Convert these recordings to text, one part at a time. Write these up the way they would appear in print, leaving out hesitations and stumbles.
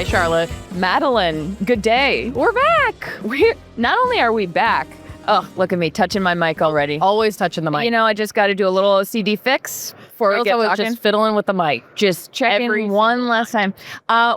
Charlotte. Madeline, good day. We're back. Not only are we back, oh, look at me touching my mic already. Always touching the mic. You know, I just got to do a little OCD fix before we get talking. Just fiddling with the mic. Just checking one last time.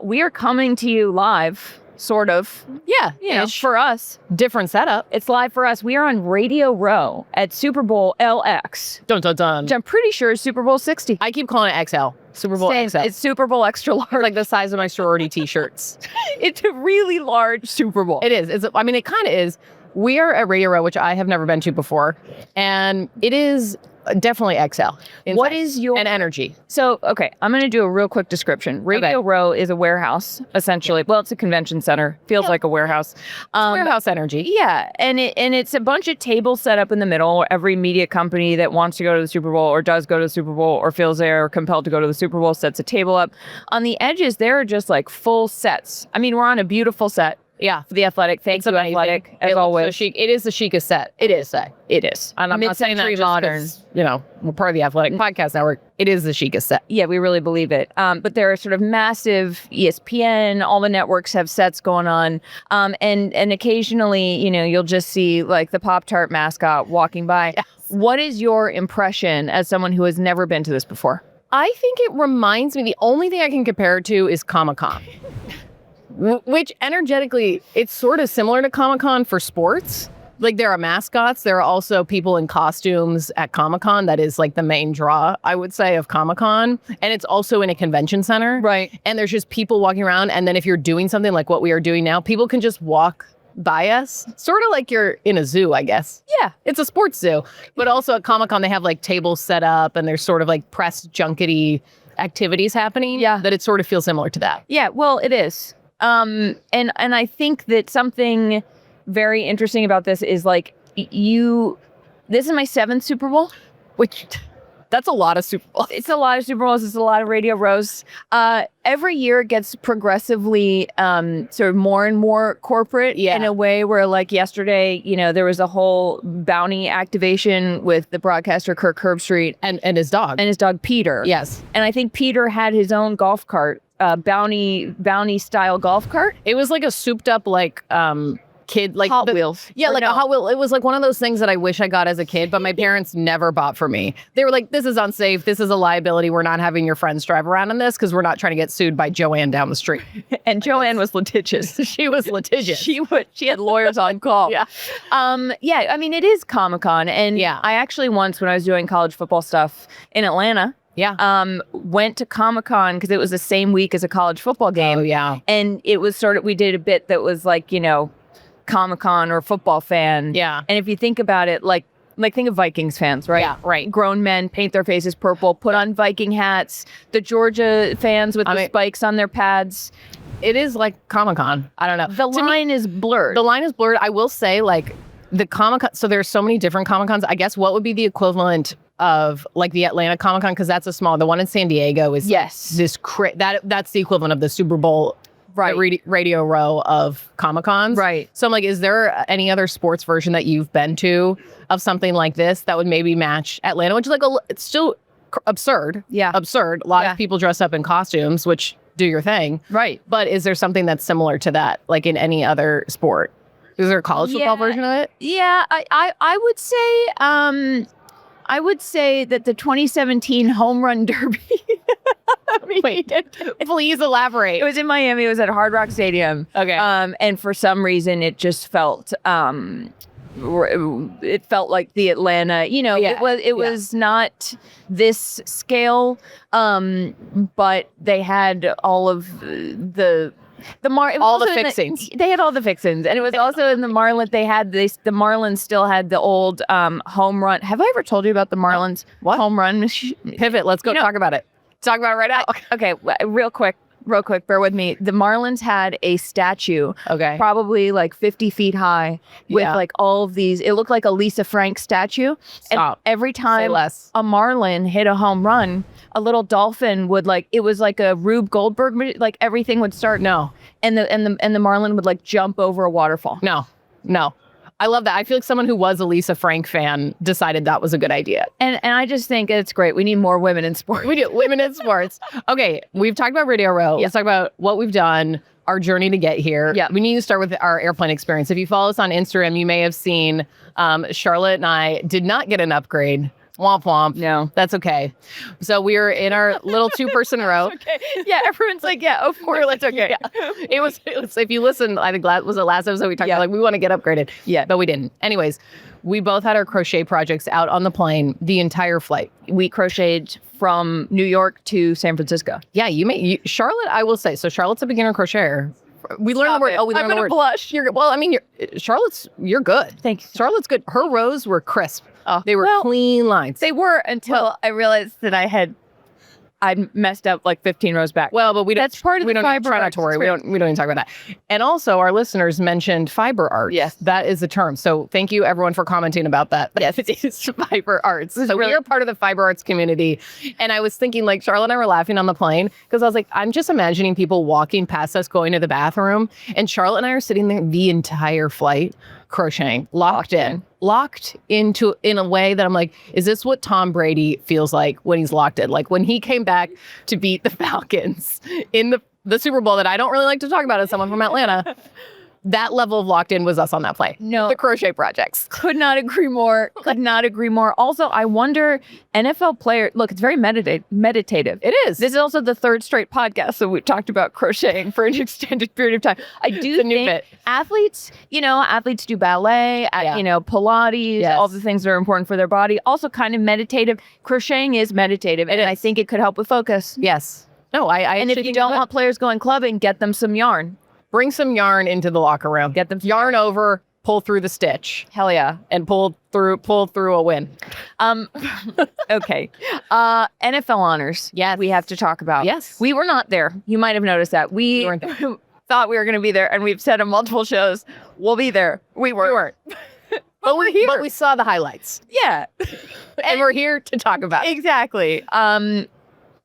We are coming to you live, sort of. Yeah, You know, for us. different setup. It's live for us. We are on Radio Row at Super Bowl LX. Dun dun dun. Which I'm pretty sure is Super Bowl 60. I keep calling it XL. Super Bowl Same. XL. It's Super Bowl extra large. like the size of my sorority t-shirts. It's a really large Super Bowl. It is. It kind of is. We are at Radio Row, which I have never been to before, and it is definitely XL. What is your... and energy? So, okay, I'm going to do a real quick description. Radio Row is a warehouse, essentially. Well, it's a convention center. Feels like a warehouse. Warehouse energy. Yeah, and it's a bunch of tables set up in the middle. Every media company that wants to go to the Super Bowl or does go to the Super Bowl or feels they're compelled to go to the Super Bowl sets a table up. On the edges, there are just like full sets. I mean, we're on a beautiful set. Yeah. For the Athletic. Thanks to Athletic, as always. So chic. It is the chicest set. It is. It is. And I'm not saying that just modern. You know, we're part of the Athletic Podcast Network. It is the chicest set. Yeah, we really believe it. But there are sort of massive ESPN, all the networks have sets going on. And occasionally, you know, you'll just see like the Pop-Tart mascot walking by. Yes. What is your impression as someone who has never been to this before? I think it reminds me, the only thing I can compare it to is Comic-Con. Which energetically, it's sort of similar to Comic-Con for sports. Like there are mascots. There are also people in costumes at Comic-Con. That is like the main draw, I would say, of Comic-Con. And it's also in a convention center. Right. And there's just people walking around. And then if you're doing something like what we are doing now, people can just walk by us. Sort of like you're in a zoo, I guess. Yeah. It's a sports zoo. But also at Comic-Con, they have like tables set up and there's sort of like press junkety activities happening. Yeah. That it sort of feels similar to that. Yeah, well, it is. And I think that something very interesting about this is like this is my 7th Super Bowl, which that's a lot of Super Bowls. It's a lot of Super Bowls. It's a lot of Radio Rows. Every year it gets progressively sort of more and more corporate in a way where like yesterday, you know, there was a whole bounty activation with the broadcaster Kirk Herbstreit and his dog. And his dog Peter. Yes. And I think Peter had his own golf cart. Bounty style golf cart. It was like a souped up like kid like Hot Wheels. Yeah, like a Hot Wheel. It was like one of those things that I wish I got as a kid, but my parents never bought for me. They were like, "This is unsafe. This is a liability. We're not having your friends drive around in this because we're not trying to get sued by Joanne down the street." And Joanne was litigious. She was litigious. She had lawyers on call. Yeah. Yeah. I mean, it is Comic-Con, and I actually once when I was doing college football stuff in Atlanta. Yeah. Went to Comic-Con because it was the same week as a college football game. Oh, yeah. And it was sort of, we did a bit that was like, you know, Comic-Con or football fan. Yeah. And if you think about it, like think of Vikings fans, right? Yeah, right. Grown men paint their faces purple, put on Viking hats. The Georgia fans with the spikes on their pads. It is like Comic-Con. I don't know. The line is blurred. The line is blurred. I will say, like, the Comic-Con, so there's so many different Comic-Cons. I guess what would be the equivalent of like the Atlanta Comic-Con, because that's a small, the one in San Diego is this that's the equivalent of the Super Bowl Radio Row of Comic-Cons. Right. So I'm like, is there any other sports version that you've been to of something like this that would maybe match Atlanta, which is like it's still absurd. Yeah. Absurd. A lot of people dress up in costumes, which do your thing. Right. But is there something that's similar to that, like in any other sport? Is there a college football version of it? Yeah, I would say that the 2017 Home Run Derby. Wait, please elaborate. It was in Miami. It was at Hard Rock Stadium. Okay. And for some reason, it just felt it felt like the Atlanta. You know, it was not this scale, but they had all of the fixings. They had all the fixings, and it was also in the Marlins. They had the Marlins still had the old home run. Have I ever told you about the Marlins home run? Pivot. Let's go talk about it. Talk about it right now. Okay, real quick, bear with me. The Marlins had a statue, probably like 50 feet high, with like all of these. It looked like a Lisa Frank statue. Stop. And every time a Marlin hit a home run, a little dolphin would it was like a Rube Goldberg, like everything would start. No. And the Marlin would like jump over a waterfall. No. I love that. I feel like someone who was a Lisa Frank fan decided that was a good idea. And I just think it's great. We need more women in sports. We do. Women in sports. Okay. We've talked about Radio Row. Let's talk about what we've done, our journey to get here. Yeah. We need to start with our airplane experience. If you follow us on Instagram, you may have seen Charlotte and I did not get an upgrade. Womp womp. No. That's okay. So we were in our little 2-person row. Okay. Yeah, everyone's like, yeah, of course, it's okay. Yeah. It was, if you listen, I think was the last episode we talked about, like, we want to get upgraded. Yeah. But we didn't. Anyways, we both had our crochet projects out on the plane the entire flight. We crocheted from New York to San Francisco. Yeah, Charlotte, I will say. So Charlotte's a beginner crocheter. We learned the word. Oh, we learned the word. I'm gonna blush. You're good. Thank you. Charlotte's good. Her rows were crisp. Oh, they were clean lines. They were until I realized that I messed up like 15 rows back. Well, but that's part of the fiber try not arts to worry. We don't even talk about that. And also, our listeners mentioned fiber arts. Yes, that is the term. So thank you everyone for commenting about that. Yes, it is fiber arts. So we are part of the fiber arts community. And I was thinking, like, Charlotte and I were laughing on the plane because I was like, I'm just imagining people walking past us going to the bathroom, and Charlotte and I are sitting there the entire flight crocheting, locked in a way that I'm like, is this what Tom Brady feels like when he's locked in? Like when he came back to beat the Falcons in the Super Bowl that I don't really like to talk about as someone from Atlanta. That level of locked in was us on that plane. No. The crochet projects. Could not agree more. Could not agree more. Also, I wonder, NFL player, look, it's very meditative. It is. This is also the third straight podcast that we've talked about crocheting for an extended period of time. I do think athletes do ballet, Pilates, all the things that are important for their body. Also kind of meditative. Crocheting is meditative. And I think it could help with focus. Yes. No, and if you don't want players going clubbing, get them some yarn. Bring some yarn into the locker room. Get them yarn over, pull through the stitch. Hell yeah. And pull through a win. Okay. NFL honors. Yes. We have to talk about. Yes. We were not there. You might have noticed that. We weren't there. Thought we were going to be there, and we've said on multiple shows, we'll be there. We weren't. But we're here. But we saw the highlights. Yeah. and we're here to talk about it. Exactly.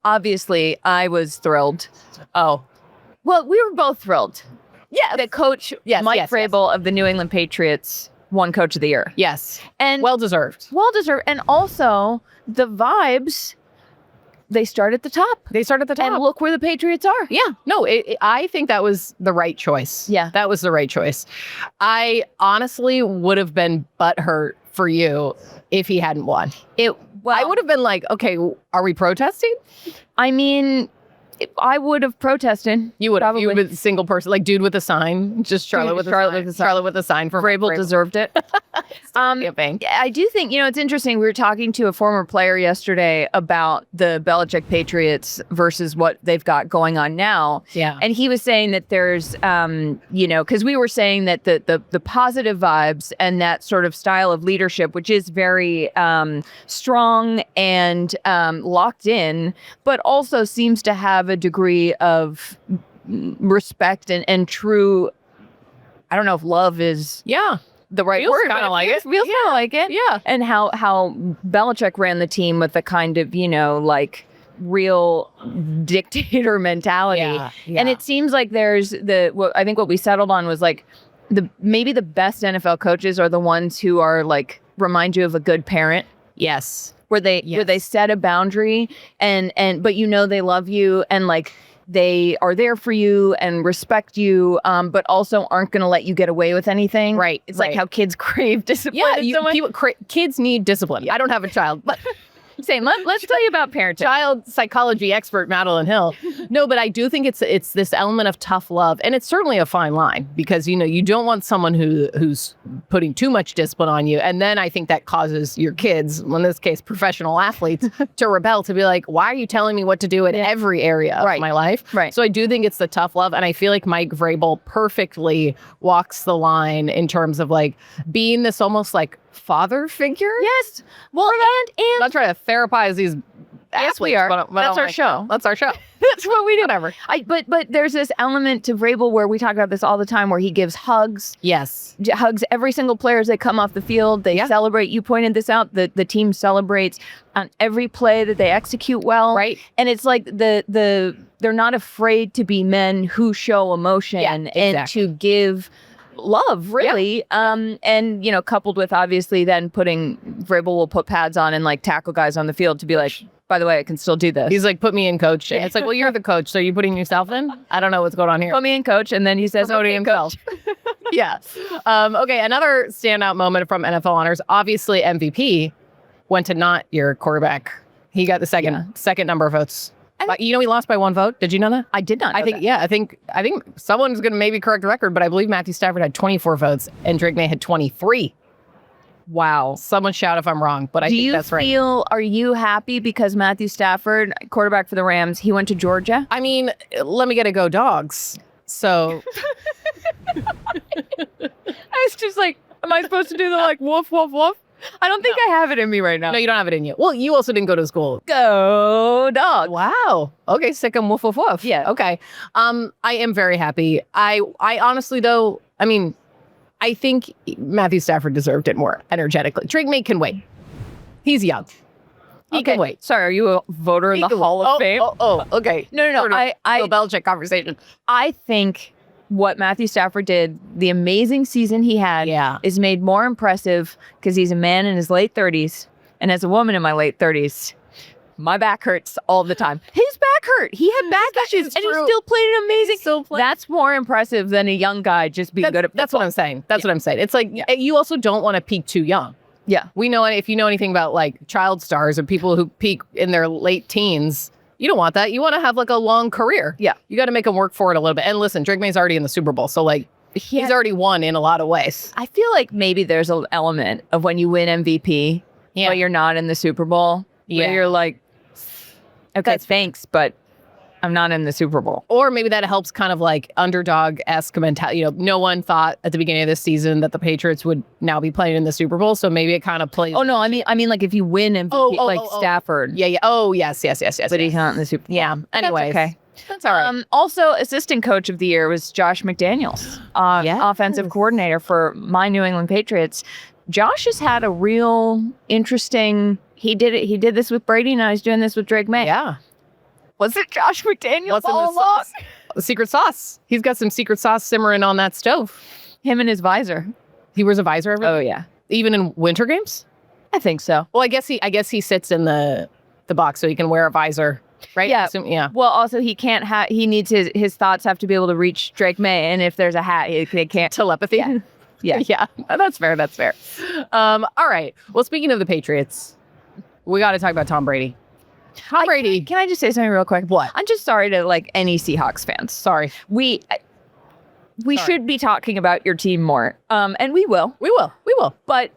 Obviously, I was thrilled. Oh. Well, we were both thrilled. Yeah. The coach, Mike Vrabel of the New England Patriots, won Coach of the Year. Yes. And well deserved. And also, the vibes, they start at the top. And look where the Patriots are. Yeah. No, I think that was the right choice. Yeah. That was the right choice. I honestly would have been butthurt for you if he hadn't won. I would have been like, okay, are we protesting? I mean, I would have protested. You would have. You would be a single person, like dude with a sign, just Charlotte with a sign for Vrabel deserved it. I do think, it's interesting. We were talking to a former player yesterday about the Belichick Patriots versus what they've got going on now. Yeah. And he was saying that there's, because we were saying that the positive vibes and that sort of style of leadership, which is very strong and locked in, but also seems to have a degree of respect and true, I don't know if love is the right word. Kind of like it. Feels kind of like it. Yeah. And how Belichick ran the team with a kind of, like real dictator mentality. Yeah. And it seems like there's I think what we settled on was like maybe the best NFL coaches are the ones who are like remind you of a good parent. Yes. Where they set a boundary and but they love you and like they are there for you and respect you, but also aren't going to let you get away with anything. Right. It's like how kids crave discipline. Yeah, kids need discipline. Yeah. I don't have a child, but same. Let's tell you about parenting. Child psychology expert Madeline Hill. No, but I do think it's this element of tough love, and it's certainly a fine line because you don't want someone who's putting too much discipline on you, and then I think that causes your kids, in this case professional athletes, to rebel, to be like, why are you telling me what to do in every area of my life? Right. So I do think it's the tough love, and I feel like Mike Vrabel perfectly walks the line in terms of like being this almost like father figure. Yes. Well, and I'm not trying to therapize these athletes. We are. But That's our show. That's our show. That's what we do. Whatever. But there's this element to Vrabel where we talk about this all the time, where he gives hugs. Yes. Hugs every single player as they come off the field. They celebrate. You pointed this out. The team celebrates on every play that they execute well. Right. And it's like they're not afraid to be men who show emotion and to give love, really. And coupled with obviously then Vrabel will put pads on and like tackle guys on the field to be like, by the way, I can still do this. He's like, put me in, coach. And it's like, well, you're the coach, so you're putting yourself in? I don't know what's going on here. Put me in, coach. And then he says, promoting himself. Yeah. Okay, another standout moment from NFL honors. Obviously, MVP went to not your quarterback. He got the second number of votes. You know, he lost by 1 vote. Did you know that? I did not know that. I think someone's going to maybe correct the record, but I believe Matthew Stafford had 24 votes and Drake May had 23. Wow. Someone shout if I'm wrong, but I think that's right. Are you happy because Matthew Stafford, quarterback for the Rams, he went to Georgia? I mean, let me get a go dogs. So I was just like, am I supposed to do the like woof, woof, woof? I don't think I have it in me right now. No, you don't have it in you. Well, you also didn't go to school. Go Dogs. Wow. Okay, sick 'em, woof, woof, woof. Yeah. Okay. I am very happy. I honestly, though, I mean, I think Matthew Stafford deserved it more energetically. Drake May can wait. He's young. He can wait. Sorry, are you a voter in the Hall of Fame? Okay. No. Bill Belichick conversation. I think what Matthew Stafford did, the amazing season he had, is made more impressive because he's a man in his late 30s. And as a woman in my late 30s, my back hurts all the time. His back hurt. He had back issues, and he still played an amazing. That's more impressive than a young guy just being good at football. That's what I'm saying. That's what I'm saying. It's like you also don't want to peak too young. Yeah. We know, if you know anything about like child stars or people who peak in their late teens, you don't want that. You want to have like a long career. Yeah. You got to make them work for it a little bit. And listen, Drake May's already in the Super Bowl. So like he's already won in a lot of ways. I feel like maybe there's an element of when you win MVP, but you're not in the Super Bowl. Where you're like, okay, thanks, but I'm not in the Super Bowl. Or maybe that helps kind of like underdog-esque mentality. You know, no one thought at the beginning of this season that the Patriots would now be playing in the Super Bowl. So maybe it kind of plays. Oh, no. I mean, like if you win MVP, Stafford. Yeah. Oh, yes. But he's not in the Super Bowl. Yeah. Anyways. That's okay. That's all right. Also, assistant coach of the year was Josh McDaniels, offensive coordinator for my New England Patriots. Josh has had a real interesting. He did this with Brady. Now he's doing this with Drake May. Yeah. Was it Josh McDaniels all along? Secret sauce. He's got some secret sauce simmering on that stove. Him and his visor. He wears a visor every day? Oh yeah. Even in winter games? I think so. Well, I guess he sits in the box so he can wear a visor. Right? Yeah. Yeah. Well, also he can't have. He needs his thoughts have to be able to reach Drake May, and if there's a hat, they can't. Telepathy. Yeah. That's fair. All right. Well, speaking of the Patriots, we got to talk about Tom Brady. Tom Brady. Can I just say something real quick? What? I'm just sorry to like any Seahawks fans. Sorry. We should be talking about your team more. And we will. We will. But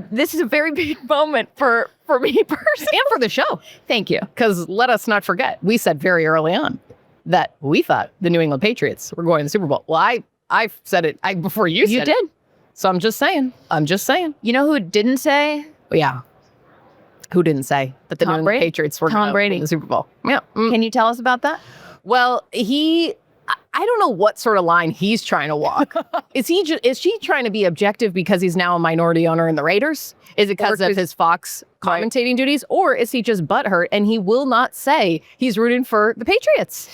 this is a very big moment for me personally. And for the show. Thank you. Because let us not forget, we said very early on that we thought the New England Patriots were going to the Super Bowl. Well, I said it before you said it. You did. So I'm just saying. You know who didn't say? Yeah. Who didn't say that the New England Patriots were going to win the Super Bowl? Yeah. Can you tell us about that? Well, I don't know what sort of line he's trying to walk. Is she trying to be objective because he's now a minority owner in the Raiders? Is it because of his Fox commentating duties? Or is he just butthurt and he will not say he's rooting for the Patriots?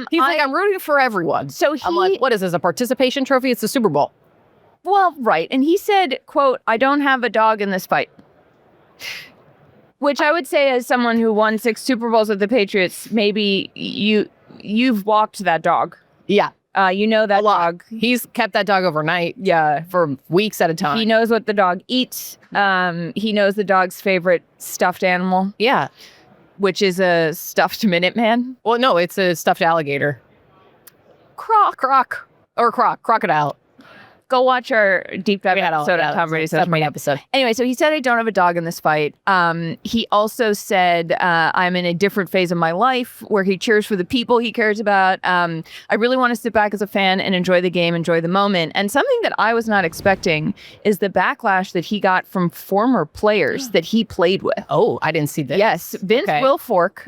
He's like, I'm rooting for everyone. So I'm like, what is this, a participation trophy? It's the Super Bowl. Well, right. And he said, quote, I don't have a dog in this fight. Which I would say, as someone who won 6 Super Bowls with the Patriots, maybe you've walked that dog. Yeah. You know that dog. He's kept that dog overnight. Yeah. For weeks at a time. He knows what the dog eats. He knows the dog's favorite stuffed animal. Yeah. Which is a stuffed Minuteman. Well, no, it's a stuffed alligator. Crocodile. Go watch our deep dive episode on Tom Brady's social media episode. Anyway, so he said, I don't have a dog in this fight. He also said, I'm in a different phase of my life where he cheers for the people he cares about. I really want to sit back as a fan and enjoy the game, enjoy the moment. And something that I was not expecting is the backlash that he got from former players that he played with. Oh, I didn't see this. Yes. Vince Wilfork,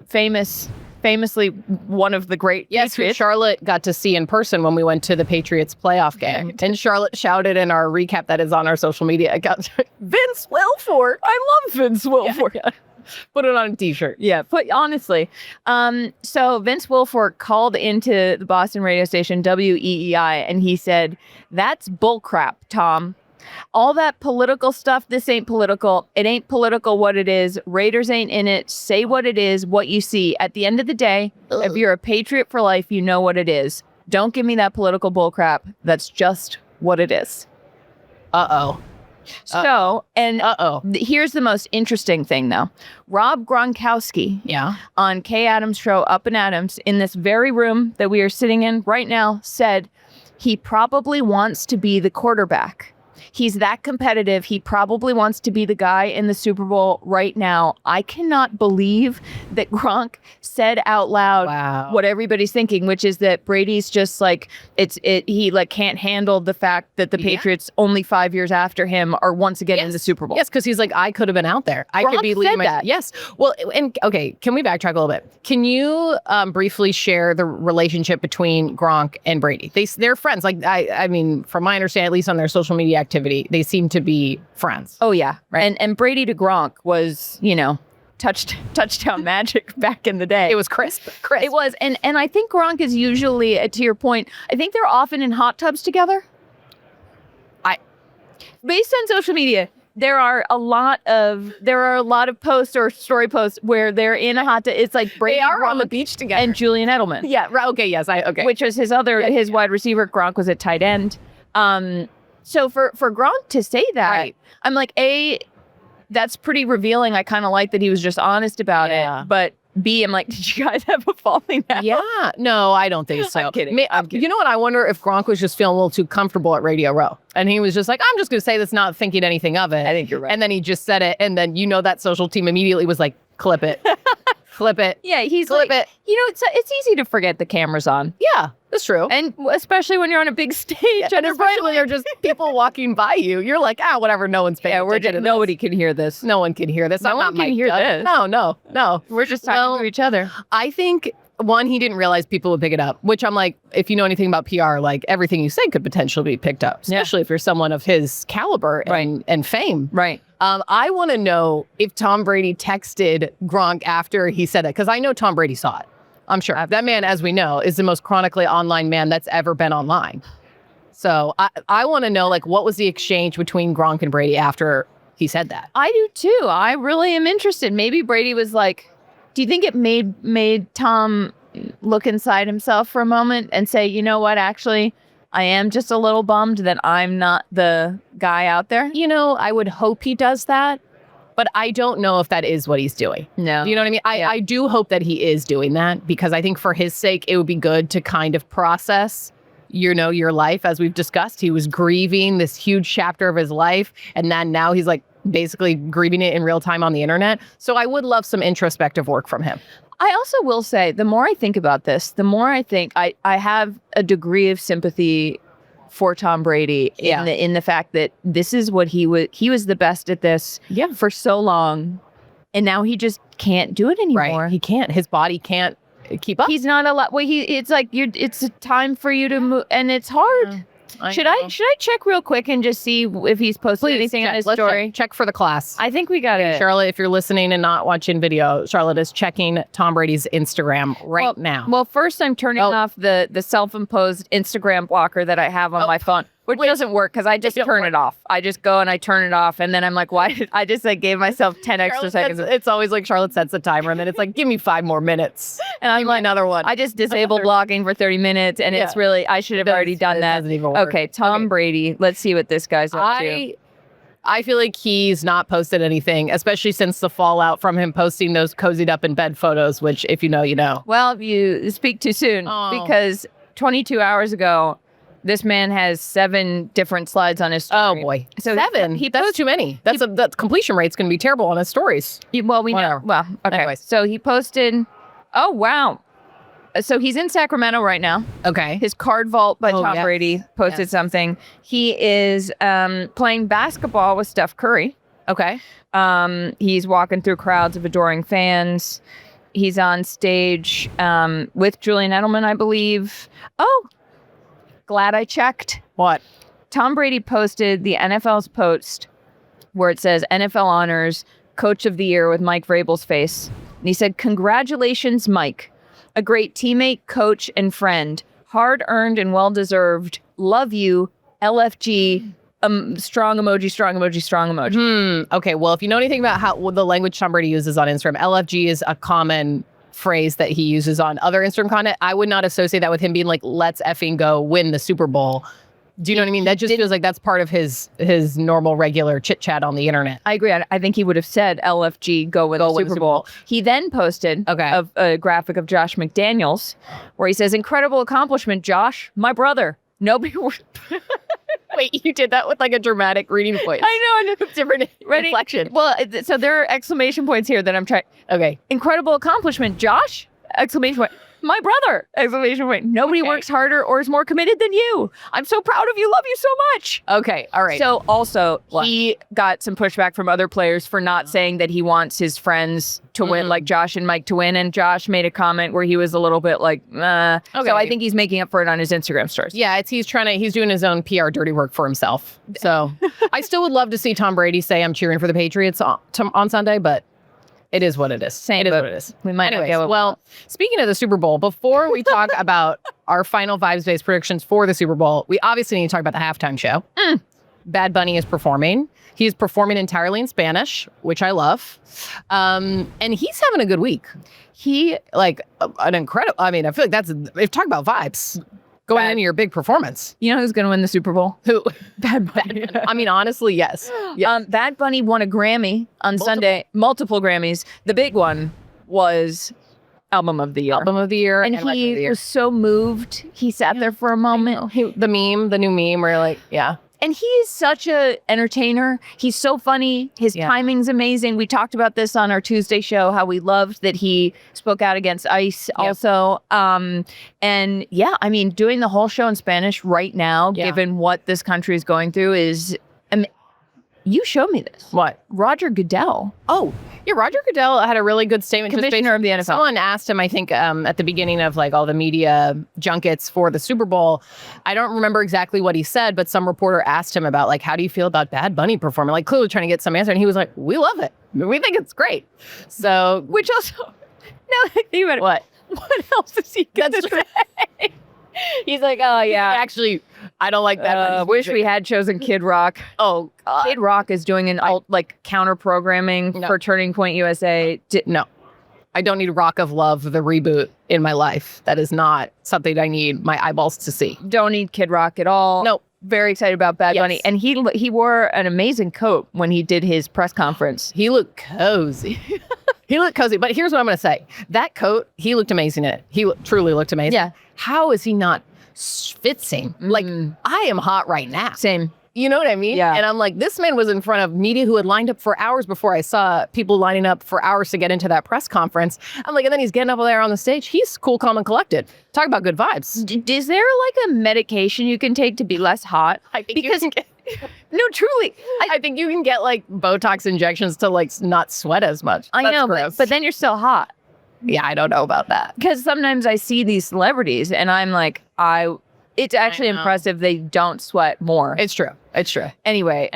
famously one of the great Patriots. Charlotte got to see in person when we went to the Patriots playoff game. And Charlotte shouted in our recap that is on our social media account, Vince Wilfork. I love Vince Wilfork. Yeah. Put it on a t-shirt. Yeah, honestly. So Vince Wilfork called into the Boston radio station WEEI and he said, that's bullcrap, Tom. All that political stuff, this ain't political. It ain't political what it is. Raiders ain't in it. Say what it is, what you see. At the end of the day, if you're a Patriot for life, you know what it is. Don't give me that political bullcrap. That's just what it is. So, and here's the most interesting thing, though. Rob Gronkowski on Kay Adams' show, Up and Adams, in this very room that we are sitting in right now, said he probably wants to be the quarterback. He's that competitive. He probably wants to be the guy in the Super Bowl right now. I cannot believe that Gronk said out loud what everybody's thinking, which is that Brady's just like, he like can't handle the fact that the Patriots only 5 years after him are once again in the Super Bowl. Yes, because he's like, I could have been out there. I could be leading that. Yes. Well, and okay, can we backtrack a little bit? Can you briefly share the relationship between Gronk and Brady? They're friends. Like, I mean, from my understanding, at least on their social media activity, they seem to be friends. Oh yeah, right. And Brady to Gronk was, touchdown magic back in the day. It was crisp. It was, and I think Gronk is usually, to your point, I think they're often in hot tubs together. Based on social media, there are a lot of posts or story posts where they're in a hot tub. It's like Brady, they are Gronk, on the beach together, and Julian Edelman. Yeah. Right. Okay. Yes. Okay. Which was his wide receiver. Gronk was at tight end. So for Gronk to say that, I'm like, that's pretty revealing. I kind of like that he was just honest about it. But B, I'm like, did you guys have a falling out? Yeah. No, I don't think so. I'm kidding. You know what? I wonder if Gronk was just feeling a little too comfortable at Radio Row. And he was just like, I'm just going to say this, not thinking anything of it. I think you're right. And then he just said it. And then, that social team immediately was like, clip it. Clip it. Yeah, he's clip like, it. It's easy to forget the camera's on. Yeah, that's true. And especially when you're on a big stage. And especially when you're just people walking by you. You're like, whatever, no one's paying attention to this. Nobody can hear this. No one can hear this. No one can hear this. No. We're just talking to each other. I think, one, he didn't realize people would pick it up, which I'm like, if you know anything about PR, like everything you say could potentially be picked up, especially if you're someone of his caliber and fame. Right. I want to know if Tom Brady texted Gronk after he said that, because I know Tom Brady saw it. I'm sure. That man, as we know, is the most chronically online man that's ever been online. So I want to know, like, what was the exchange between Gronk and Brady after he said that? I do too. I really am interested. Maybe Brady was like, do you think it made Tom look inside himself for a moment and say, you know what, actually, I am just a little bummed that I'm not the guy out there? I would hope he does that, but I don't know if that is what he's doing. No. You know what I mean? I do hope that he is doing that, because I think for his sake, it would be good to kind of process, your life. As we've discussed, he was grieving this huge chapter of his life, and then now he's like basically grieving it in real time on the internet. So I would love some introspective work from him. I also will say, the more I think about this, the more I think I have a degree of sympathy for Tom Brady in the fact that this is what he was the best at this for so long, and now he just can't do it anymore. Right. He can't. His body can't keep up. He's not a lot. Well, it's like it's a time for you to move, and it's hard. Should I check real quick and just see if he's posted anything on his story? Check for the class. I think we got it. Charlotte, if you're listening and not watching video, Charlotte is checking Tom Brady's Instagram right now. Well, first I'm turning off the self-imposed Instagram blocker that I have on my phone, which doesn't work because I just turn it off. I just go and I turn it off, and then I'm like, why? I just gave myself 10 extra seconds. It's always like Charlotte sets the timer, and then it's like, give me 5 more minutes. And I'm like, another one. I just disabled blocking for 30 minutes, and it's really, I should have already done that. Doesn't even work. Okay, Tom Brady. Let's see what this guy's up to. I feel like he's not posted anything, especially since the fallout from him posting those cozied up in bed photos, which if you know, you know. Well, you speak too soon, because 22 hours ago, this man has 7 different slides on his story. Oh boy, so 7. That's too many. That completion rate's going to be terrible on his stories. Well, we know. Well, okay. Anyways. So he posted. Oh wow. So he's in Sacramento right now. Okay. His card vault by Tom Brady posted something. He is playing basketball with Steph Curry. Okay. He's walking through crowds of adoring fans. He's on stage with Julian Edelman, I believe. Oh, glad I checked. What? Tom Brady posted the NFL's post where it says NFL honors Coach of the Year with Mike Vrabel's face. And he said, "Congratulations, Mike. A great teammate, coach, and friend. Hard-earned and well-deserved. Love you, LFG, strong emoji, strong emoji, strong emoji. Okay, well, if you know anything about the language Tom Brady uses on Instagram, LFG is a common phrase that he uses on other Instagram content. I would not associate that with him being like, let's effing go win the Super Bowl. Do you know what I mean? That just feels like that's part of his normal, regular chit chat on the internet. I agree. I think he would have said LFG, go win the Super Bowl. He then posted a graphic of Josh McDaniels where he says, incredible accomplishment, Josh, my brother. Nobody. Wait, you did that with like a dramatic reading voice. I know. Different inflection. Well, so there are exclamation points here that I'm trying. Okay. Incredible accomplishment, Josh! Exclamation point. My brother! Exclamation point. Nobody works harder or is more committed than you. I'm so proud of you. Love you so much. Okay. All right. So also, he got some pushback from other players for not saying that he wants his friends to win, like Josh and Mike to win. And Josh made a comment where he was a little bit like, Okay. So I think he's making up for it on his Instagram stories. Yeah, he's doing his own PR dirty work for himself. So I still would love to see Tom Brady say I'm cheering for the Patriots on Sunday, but it is what it is. Same. It is what it is. We might. Anyways, well, speaking of the Super Bowl, before we talk about our final vibes-based predictions for the Super Bowl, we obviously need to talk about the halftime show. Bad Bunny is performing. He's performing entirely in Spanish, which I love. And he's having a good week. He, like, an incredible, I mean, I feel like if talk about vibes going into your big performance. You know who's going to win the Super Bowl? Who? Bad Bunny. I mean, honestly, yes. Bad Bunny won a Grammy on Sunday. Multiple Grammys. The big one was Album of the Year. Album of the Year. And he was so moved. He sat there for a moment. The new meme where like, yeah. And he is such a entertainer. He's so funny. His timing's amazing. We talked about this on our Tuesday show, how we loved that he spoke out against ICE also. And yeah, I mean, doing the whole show in Spanish right now, given what this country is going through is, you showed me this. What? Roger Goodell. Oh, yeah. Roger Goodell had a really good statement. Commissioner of the NFL. Someone asked him, I think, at the beginning of like all the media junkets for the Super Bowl. I don't remember exactly what he said, but some reporter asked him about like, how do you feel about Bad Bunny performing? Like clearly trying to get some answer. And he was like, we love it. We think it's great. So, which also, now think about it. What else is he going to say? He's like, oh yeah. Actually, I don't like that. Wish we had chosen Kid Rock. Oh, God. Kid Rock is doing an counter programming for Turning Point USA. No, I don't need Rock of Love, the reboot in my life. That is not something I need my eyeballs to see. Don't need Kid Rock at all. Nope. Very excited about Bad Bunny. And he wore an amazing coat when he did his press conference. He looked cozy. He looked cozy. But here's what I'm going to say. That coat, he looked amazing in it. He truly looked amazing. Yeah. How is he not schwitzing? Like, I am hot right now. Same. You know what I mean? Yeah. And I'm like, this man was in front of media who had lined up for hours before I saw people lining up for hours to get into that press conference. I'm like, and then he's getting up there on the stage. He's cool, calm, and collected. Talk about good vibes. Is there like a medication you can take to be less hot? I think you can get... No, truly. I think you can get like Botox injections to like not sweat as much. I know, but then you're still hot. Yeah, I don't know about that. Because sometimes I see these celebrities and I'm like, it's actually impressive they don't sweat more. It's true. It's true. Anyway,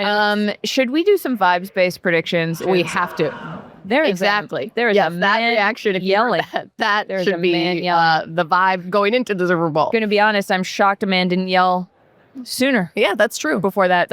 should we do some vibes-based predictions? We have to. There is that reaction if yelling. That should be the vibe going into the Super Bowl. Going to be honest, I'm shocked a man didn't yell sooner. Yeah, that's true. Before that,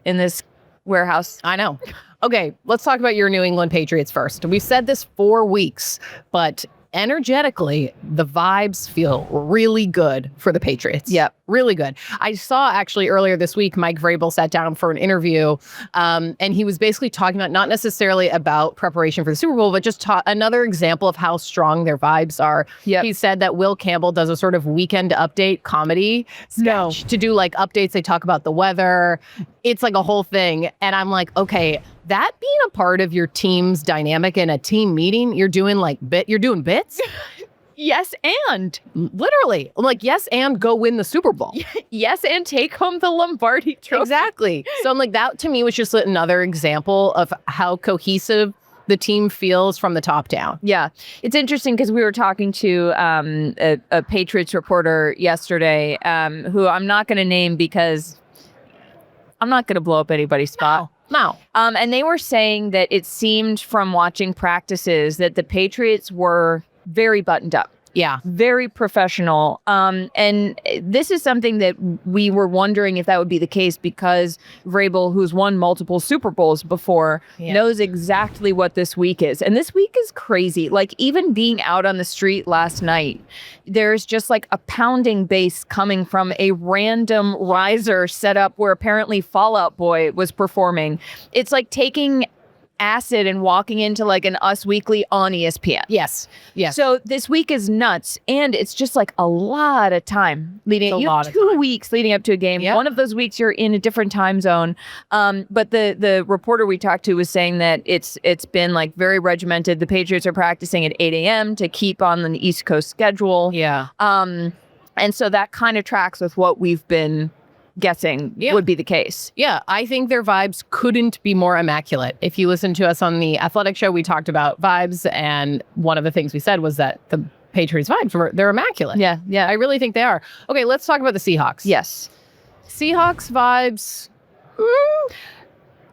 in this warehouse. I know. Okay, let's talk about your New England Patriots first. We've said this for weeks, but energetically, the vibes feel really good for the Patriots. Yep. Really good. I saw actually earlier this week, Mike Vrabel sat down for an interview, and he was basically talking about not necessarily about preparation for the Super Bowl, but just another example of how strong their vibes are. Yep. He said that Will Campbell does a sort of weekend update comedy sketch to do like updates. They talk about the weather. It's like a whole thing. And I'm like, okay, that being a part of your team's dynamic in a team meeting, you're doing bits? Yes, and literally, I'm like, yes, and go win the Super Bowl. Yes, and take home the Lombardi Trophy. Exactly. So I'm like, that to me was just another example of how cohesive the team feels from the top down. Yeah. It's interesting because we were talking to a Patriots reporter yesterday who I'm not going to name because I'm not going to blow up anybody's spot. No. And they were saying that it seemed from watching practices that the Patriots were very buttoned up. Yeah. Very professional. And this is something that we were wondering if that would be the case because Vrabel, who's won multiple Super Bowls before, knows exactly what this week is. And this week is crazy. Like, even being out on the street last night, there's just like a pounding bass coming from a random riser set up where apparently Fall Out Boy was performing. It's like taking acid and walking into like an Us Weekly on ESPN. Yes. So this week is nuts, and it's just like a lot of time leading. You have 2 weeks leading up to a game. Yep. One of those weeks you're in a different time zone. But the reporter we talked to was saying that it's been like very regimented. The Patriots are practicing at 8 a.m. to keep on the East Coast schedule. Yeah. And so that kind of tracks with what we've been guessing would be the case. Yeah, I think their vibes couldn't be more immaculate. If you listen to us on the Athletic Show, we talked about vibes, and one of the things we said was that the Patriots vibes they're immaculate. Yeah. I really think they are. Okay, let's talk about the Seahawks. Yes. Seahawks vibes,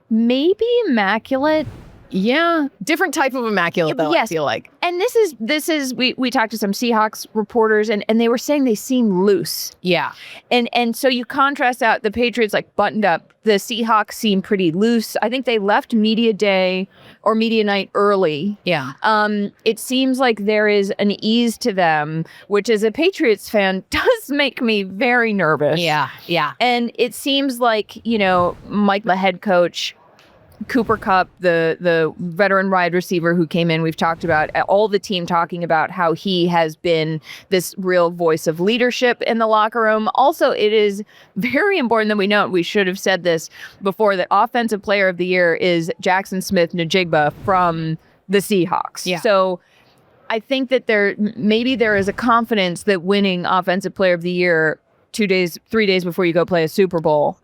maybe immaculate. Yeah, different type of immaculate though, yes. I feel like. And this is we talked to some Seahawks reporters and they were saying they seem loose. Yeah. And so you contrast out the Patriots like buttoned up. The Seahawks seem pretty loose. I think they left media day or media night early. Yeah. It seems like there is an ease to them, which as a Patriots fan does make me very nervous. Yeah. And it seems like, Mike, the head coach, Cooper Kupp, the veteran wide receiver who came in, we've talked about all the team talking about how he has been this real voice of leadership in the locker room. Also, it is very important that we know, we should have said this before, that Offensive Player of the Year is Jackson Smith-Njigba from the Seahawks. Yeah. So I think that there is a confidence that winning Offensive Player of the Year 3 days before you go play a Super Bowl,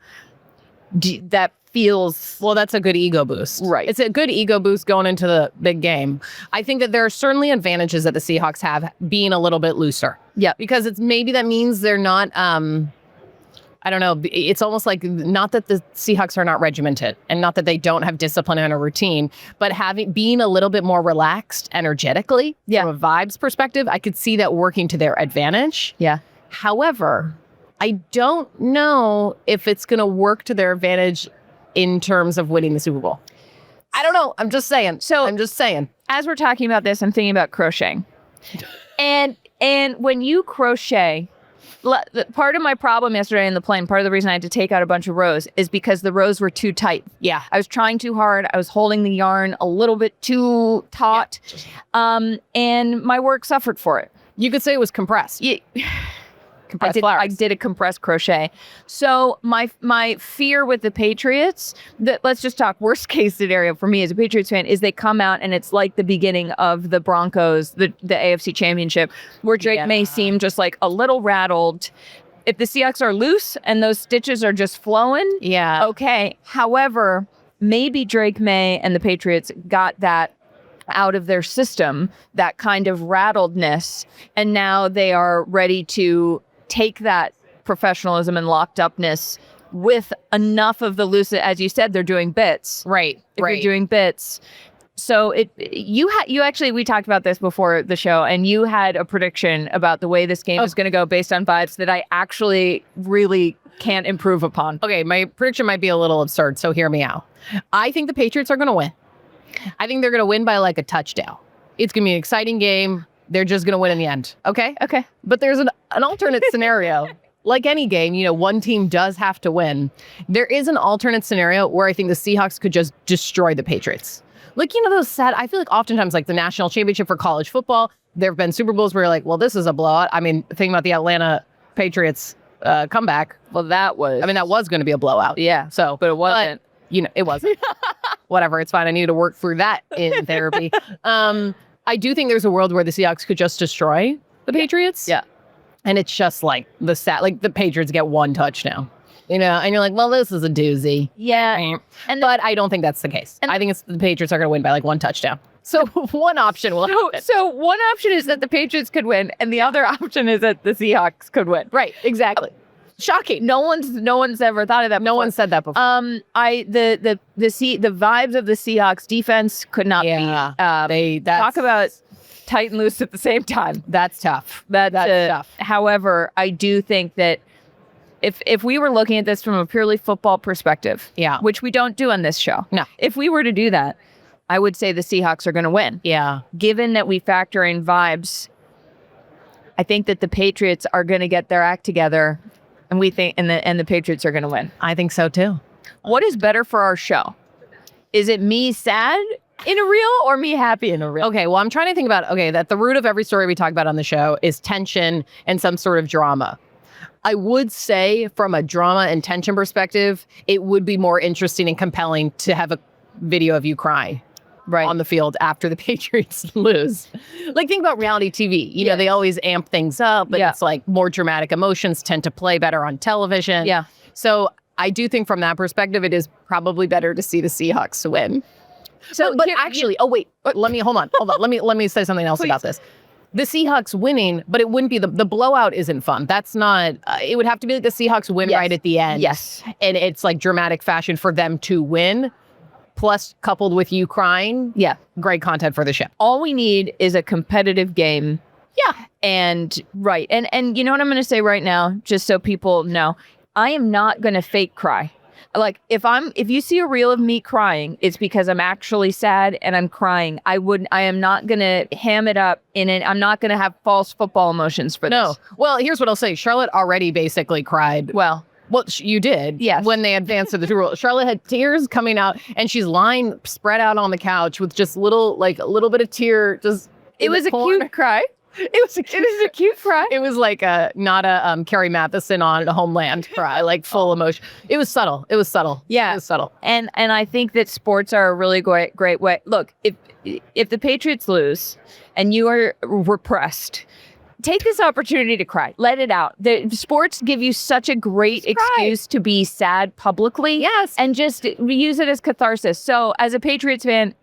that feels... Well, that's a good ego boost. Right. It's a good ego boost going into the big game. I think that there are certainly advantages that the Seahawks have being a little bit looser. Yeah. Because maybe that means they're not, I don't know, it's almost like not that the Seahawks are not regimented and not that they don't have discipline and a routine, but being a little bit more relaxed energetically from a vibes perspective, I could see that working to their advantage. Yeah. However, I don't know if it's going to work to their advantage in terms of winning the Super Bowl. I don't know. I'm just saying. As we're talking about this, I'm thinking about crocheting. And when you crochet, part of my problem yesterday in the plane, part of the reason I had to take out a bunch of rows is because the rows were too tight. Yeah. I was trying too hard. I was holding the yarn a little bit too taut. Yeah. And my work suffered for it. You could say it was compressed. Yeah. I did a compressed crochet. So my fear with the Patriots, let's just talk worst case scenario for me as a Patriots fan, is they come out and it's like the beginning of the Broncos, the AFC Championship, where Drake May seemed just like a little rattled. If the Seahawks are loose and those stitches are just flowing, okay. However, maybe Drake May and the Patriots got that out of their system, that kind of rattledness, and now they are ready to take that professionalism and locked upness with enough of the loose, as you said, they're doing bits. Right. You're doing bits. So you actually, we talked about this before the show, and you had a prediction about the way this game is going to go based on vibes that I actually really can't improve upon. Okay, my prediction might be a little absurd, so hear me out. I think the Patriots are going to win. I think they're going to win by like a touchdown. It's going to be an exciting game. They're just going to win in the end. Okay? Okay. But there's an alternate scenario. Like any game, one team does have to win. There is an alternate scenario where I think the Seahawks could just destroy the Patriots. Like, those sad, I feel like oftentimes like the national championship for college football, there have been Super Bowls where you're like, well, this is a blowout. I mean, thinking about the Atlanta Patriots comeback. Well, that was going to be a blowout. Yeah. So, but it wasn't. It wasn't. Whatever. It's fine. I needed to work through that in therapy. I do think there's a world where the Seahawks could just destroy the Patriots. Yeah. And it's just like the Patriots get one touchdown, and you're like, well, this is a doozy. Yeah. But I don't think that's the case. I think the Patriots are going to win by like one touchdown. So one option will happen. So one option is that the Patriots could win, and the other option is that the Seahawks could win. Right. Exactly. Shocking. No one's ever thought of that before. No one said that before. The vibes of the Seahawks defense could not be. Talk about tight and loose at the same time. That's tough. That's tough. However, I do think that if we were looking at this from a purely football perspective, which we don't do on this show, no. If we were to do that, I would say the Seahawks are going to win. Yeah. Given that we factor in vibes, I think that the Patriots are going to get their act together, and we think, and the Patriots are going to win. I think so too. What is better for our show? Is it me sad in a reel or me happy in a reel? Okay, well, I'm trying to think about, that the root of every story we talk about on the show is tension and some sort of drama. I would say from a drama and tension perspective, it would be more interesting and compelling to have a video of you crying on the field after the Patriots lose. Like, think about reality TV. You know, they always amp things up, but it's like more dramatic emotions tend to play better on television. Yeah. So I do think from that perspective, it is probably better to see the Seahawks win. So, but actually, let me hold on. Let me say something else about this. The Seahawks winning, but it wouldn't be the blowout isn't fun. That's not, it would have to be like the Seahawks win right at the end. Yes. And it's like dramatic fashion for them to win, plus coupled with you crying. Yeah. Great content for the show. All we need is a competitive game. Yeah. And you know what I'm going to say right now, just so people know, I am not going to fake cry. Like, if you see a reel of me crying, it's because I'm actually sad and I'm crying. I am not going to ham it up I'm not going to have false football emotions for this. No. Well, here's what I'll say. Charlotte already basically cried. Well, you did. Yes. When they advanced to the two rules. Charlotte had tears coming out and she's lying spread out on the couch with just a little bit of tear. It was a cute cry. It was a cute cry. It was like not a Carrie Mathison on Homeland cry, like full emotion. It was subtle. Yeah. It was subtle. And I think that sports are a really great way. Look, if the Patriots lose and you are repressed, take this opportunity to cry. Let it out. The sports give you such a great excuse to be sad publicly. Yes. And just use it as catharsis. So as a Patriots fan,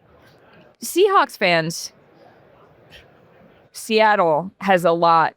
Seahawks fans, Seattle has a lot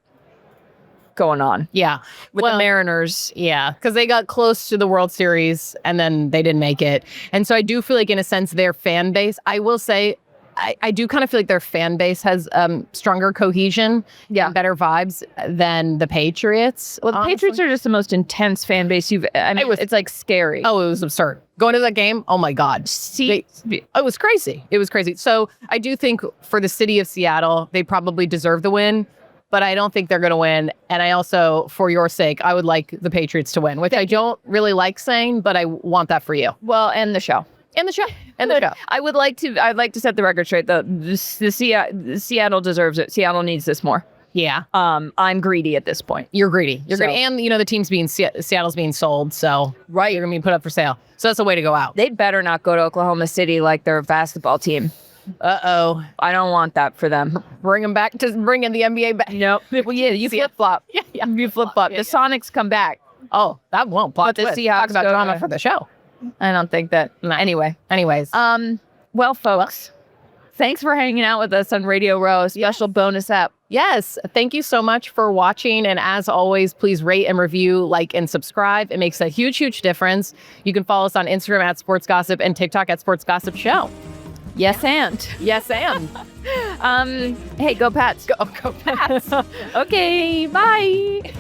going on. Yeah. With the Mariners. Yeah. Because they got close to the World Series and then they didn't make it. And so I do feel like, in a sense, their fan base, I will say, I do kind of feel like their fan base has stronger cohesion, and better vibes than the Patriots. Well, the Patriots are just the most intense fan base it's like scary. Oh, it was absurd. Going to that game, oh my God. It was crazy. It was crazy. So I do think for the city of Seattle, they probably deserve the win, but I don't think they're going to win. And I also, for your sake, I would like the Patriots to win, which I don't really like saying, but I want that for you. Well, and the show. And the show. And the show. I'd like to set the record straight. The Seattle deserves it. Seattle needs this more. Yeah. I'm greedy at this point. You're greedy. You're greedy. And, the team's Seattle's being sold. So, you're going to be put up for sale. So that's a way to go out. They'd better not go to Oklahoma City like their basketball team. Uh-oh. I don't want that for them. Bring in the NBA back. Nope. Well, yeah, you flip-flop. Yeah. You flip-flop. The Sonics come back. Oh, that won't plot. But the Seahawks talk about drama for the show. I don't think that. No. Anyways. Well, folks, thanks for hanging out with us on Radio Row, special bonus app. Yes. Thank you so much for watching. And as always, please rate and review, like, and subscribe. It makes a huge, huge difference. You can follow us on Instagram at Sports Gossip and TikTok at Sports Gossip Show. Yes, and. Yes, and. Hey, go Pats. Go Pats. Okay, bye.